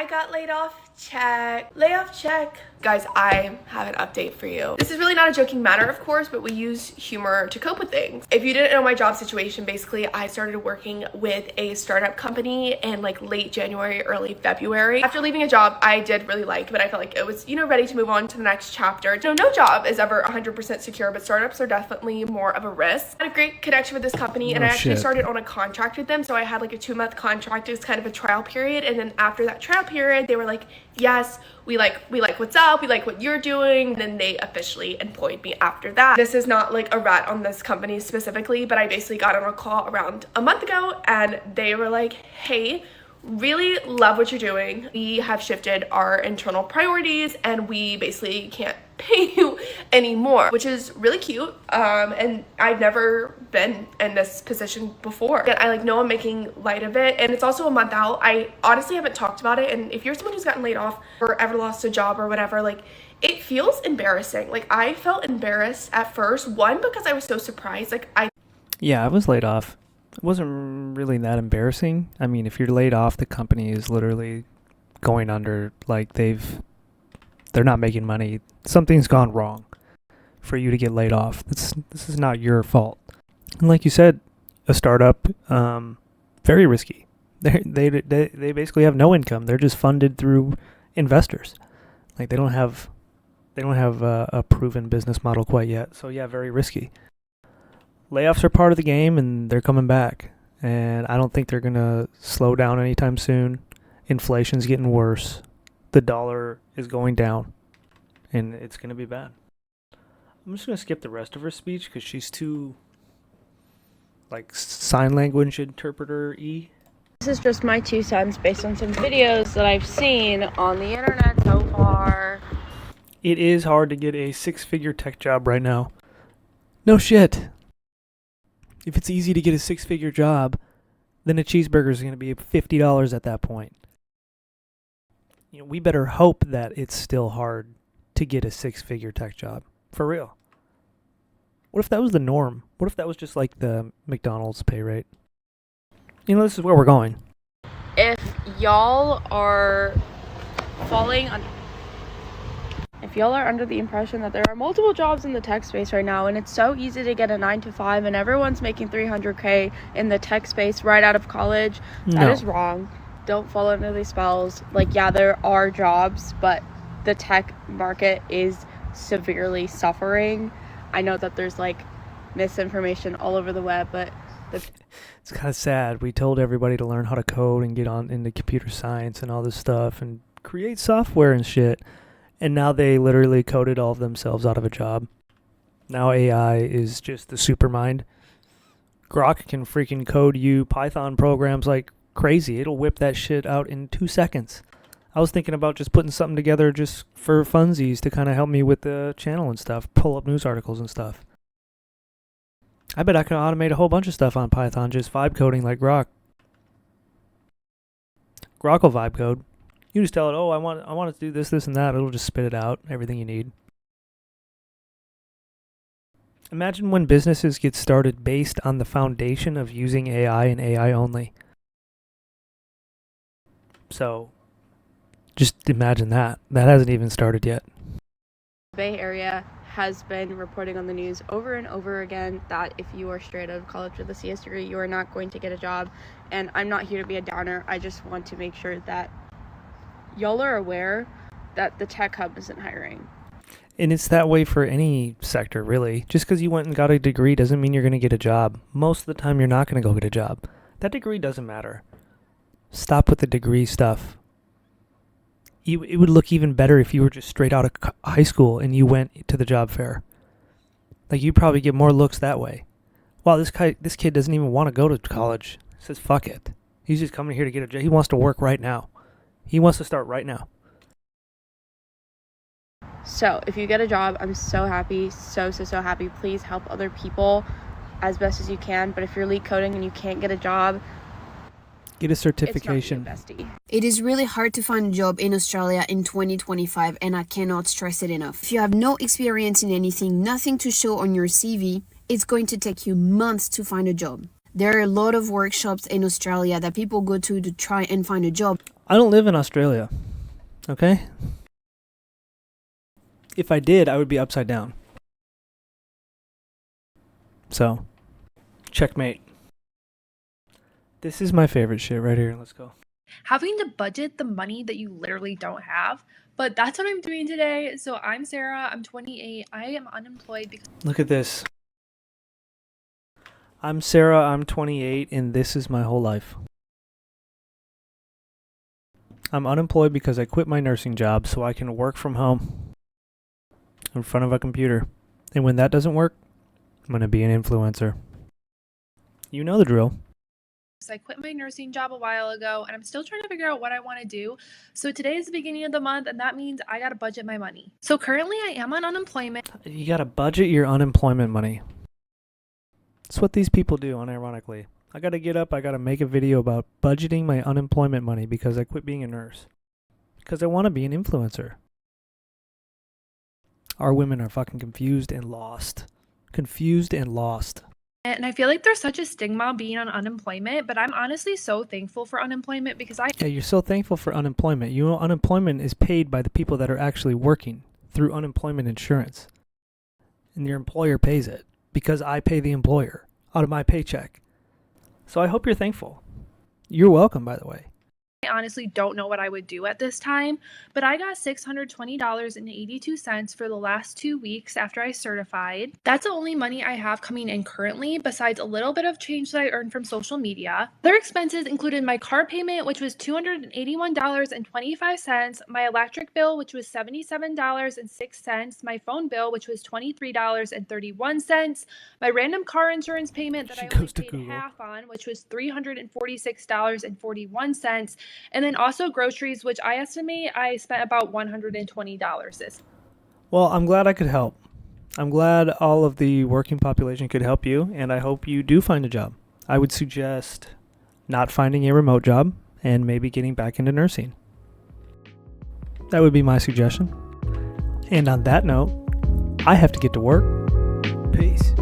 I got laid off, check. Layoff, check. Guys, I have an update for you. This is really not a joking matter, of course, but we use humor to cope with things. If you didn't know my job situation, basically I started working with a startup company in like late January, early February. After leaving a job I did really like, but I felt like it was, ready to move on to the next chapter. No job is ever 100% secure, but startups are definitely more of a risk. I had a great connection with this company and I actually started on a contract with them. So I had like a 2-month contract. It was kind of a trial period. And then after that trial period, they were like, yes, we like what's up, we like what you're doing. And then they officially employed me after that. This is not like a rat on this company specifically, but I basically got on a call around a month ago and they were like, hey, really love what you're doing. We have shifted our internal priorities and we basically can't pay you anymore, which is really cute. And I've never been in this position before. And I know I'm making light of it, and it's also a month out. I honestly haven't talked about it, and if you're someone who's gotten laid off or ever lost a job or whatever, like it feels embarrassing. Like I felt embarrassed at first, one, because I was so surprised. Yeah, I was laid off. It wasn't really that embarrassing. I mean, if you're laid off, the company is literally going under. Like they're not making money. Something's gone wrong for you to get laid off. This is not your fault. And like you said, a startup, very risky. They basically have no income. They're just funded through investors. Like they don't have a proven business model quite yet. So yeah, very risky. Layoffs are part of the game and they're coming back. And I don't think they're going to slow down anytime soon. Inflation's getting worse. The dollar is going down. And it's going to be bad. I'm just going to skip the rest of her speech because she's too, like, sign language interpreter-y. This is just my 2 cents based on some videos that I've seen on the internet so far. It is hard to get a 6-figure tech job right now. No shit. If it's easy to get a 6-figure job, then a cheeseburger is going to be $50 at that point. We better hope that it's still hard to get a 6-figure tech job. For real. What if that was the norm? What if that was just like the McDonald's pay rate? This is where we're going. If y'all are under the impression that there are multiple jobs in the tech space right now and it's so easy to get a 9-to-5 and everyone's making $300K in the tech space right out of college, that is wrong. Don't fall under these spells. Yeah, there are jobs, but the tech market is severely suffering. I know that there's misinformation all over the web, but it's kind of sad. We told everybody to learn how to code and get on into computer science and all this stuff and create software and shit. And now they literally coded all of themselves out of a job. Now AI is just the supermind. Grok can freaking code you Python programs like crazy. It'll whip that shit out in 2 seconds. I was thinking about just putting something together just for funsies to kind of help me with the channel and stuff, pull up news articles and stuff. I bet I can automate a whole bunch of stuff on Python, just vibe coding like Grok. Grok will vibe code. You just tell it, I want it to do this, this, and that. It'll just spit it out, everything you need. Imagine when businesses get started based on the foundation of using AI and AI only. So, just imagine that. That hasn't even started yet. the Bay Area has been reporting on the news over and over again that if you are straight out of college with a CS degree, you are not going to get a job. And I'm not here to be a downer. I just want to make sure that y'all are aware that the tech hub isn't hiring. And it's that way for any sector, really. Just because you went and got a degree doesn't mean you're going to get a job. Most of the time, you're not going to go get a job. That degree doesn't matter. Stop with the degree stuff. It would look even better if you were just straight out of high school and you went to the job fair. You'd probably get more looks that way. Wow, this kid doesn't even want to go to college. He says, fuck it. He's just coming here to get a job. He wants to work right now. He wants to start right now. So if you get a job, I'm so happy, so happy. Please help other people as best as you can. But if you're leak coding and you can't get a job, get a certification. It's not your bestie. It is really hard to find a job in Australia in 2025, and I cannot stress it enough. If you have no experience in anything, nothing to show on your CV, it's going to take you months to find a job. There are a lot of workshops in Australia that people go to try and find a job. I don't live in Australia, okay? If I did, I would be upside down. So, checkmate. This is my favorite shit right here. Let's go. Having to budget the money that you literally don't have. But that's what I'm doing today. So I'm Sarah, I'm 28. I am unemployed because Look at this. I'm Sarah, I'm 28, and this is my whole life. I'm unemployed because I quit my nursing job so I can work from home in front of a computer. And when that doesn't work, I'm going to be an influencer. You know the drill. I quit my nursing job a while ago and I'm still trying to figure out what I want to do. So today is the beginning of the month and that means I got to budget my money. So currently I am on unemployment. You got to budget your unemployment money. That's what these people do, unironically. I got to get up, I got to make a video about budgeting my unemployment money because I quit being a nurse. Because I want to be an influencer. Our women are fucking confused and lost. Confused and lost. And I feel like there's such a stigma being on unemployment, but I'm honestly so thankful for unemployment because Yeah, you're so thankful for unemployment. You know, unemployment is paid by the people that are actually working through unemployment insurance. And your employer pays it because I pay the employer out of my paycheck. So I hope you're thankful. You're welcome, by the way. I honestly don't know what I would do at this time, but I got $620.82 for the last 2 weeks after I certified. That's the only money I have coming in currently, besides a little bit of change that I earned from social media. Other expenses included my car payment, which was $281.25, my electric bill, which was $77.06, my phone bill, which was $23.31, my random car insurance payment that I only paid half on, which was $346.41, and then also groceries, which I estimate I spent about $120 this. Well, I'm glad I could help. I'm glad all of the working population could help you, and I hope you do find a job. I would suggest not finding a remote job and maybe getting back into nursing. That would be my suggestion. And on that note, I have to get to work. Peace.